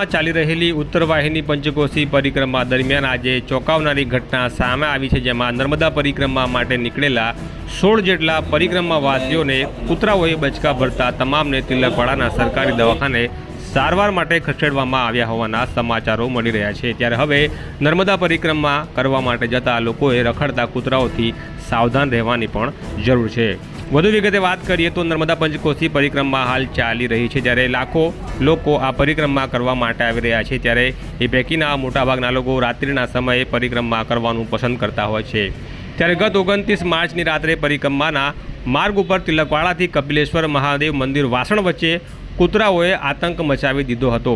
ચાલી રહેલી ઉત્તર વાહિની પંચકોશી પરિક્રમા દરમિયાન આજે ચોંકાવનારી ઘટના સામે આવી છે, જેમાં નર્મદા પરિક્રમા માટે નીકળેલા 16 જેટલા પરિક્રમાવાસીઓને કૂતરાઓએ બચકા ભરતા તમામને તિલકવાડાના સરકારી દવાખાને સારવાર માટે ખસેડવામાં આવ્યા હોવાના સમાચારો મળી રહ્યા છે। ત્યારે હવે નર્મદા પરિક્રમા કરવા માટે જતા લોકોએ રખડતા કૂતરાઓથી સાવધાન રહેવાની પણ જરૂર છે। વધુ વિગતે વાત કરીએ તો નર્મદા પંચકોશી પરિક્રમા હાલ ચાલી રહી છે, જ્યારે લાખો લોકો આ પરિક્રમા કરવા માટે આવી રહ્યા છે। ત્યારે એ પૈકીના મોટાભાગના લોકો રાત્રિના સમયે પરિક્રમા કરવાનું પસંદ કરતા હોય છે। ત્યારે ગત 29 માર્ચની રાત્રે પરિક્રમાના માર્ગ ઉપર તિલકવાડાથી કપિલેશ્વર મહાદેવ મંદિર વાસણ વચ્ચે કૂતરાઓએ આતંક મચાવી દીધો હતો।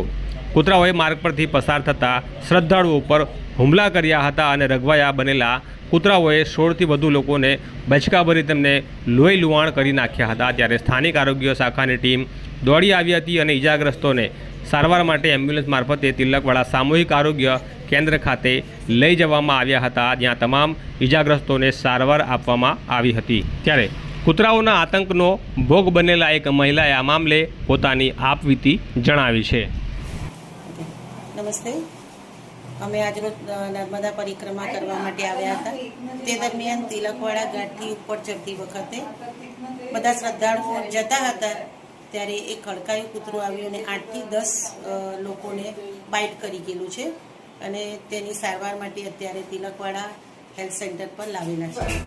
કૂતરાઓએ માર્ગ પરથી પસાર થતા શ્રદ્ધાળુઓ ઉપર હુમલા કર્યા હતા અને રઘવાયા બનેલા કૂતરાઓએ 16થી વધુ લોકોને બચકા ભરી તેમને લોહી લુહાણ કરી નાખ્યા હતા। ત્યારે સ્થાનિક આરોગ્ય શાખાની ટીમ દોડી આવી હતી અને ઇજાગ્રસ્તોને સારવાર માટે એમ્બ્યુલન્સ મારફતે તિલકવાડા સામૂહિક આરોગ્ય કેન્દ્ર ખાતે લઈ જવામાં આવ્યા હતા, જ્યાં તમામ ઇજાગ્રસ્તોને સારવાર આપવામાં આવી હતી। ત્યારે કૂતરાઓના આતંકનો ભોગ બનેલા એક મહિલાએ આ મામલે પોતાની આપવીતી જણાવી છે। નમસ્તે, અમે આજરોજ નર્મદા પરિક્રમા કરવા માટે આવ્યા હતા। તે દરમિયાન તિલકવાડા ઘાટથી ઉપર ચડતી વખતે બધા શ્રદ્ધાળુઓ જતા હતા, ત્યારે એક ખડકાયું કૂતરું આવ્યું અને 8થી 10 લોકોને બાઇટ કરી ગયેલું છે અને તેની સારવાર માટે અત્યારે તિલકવાડા હેલ્થ સેન્ટર પર લાવેલા છે।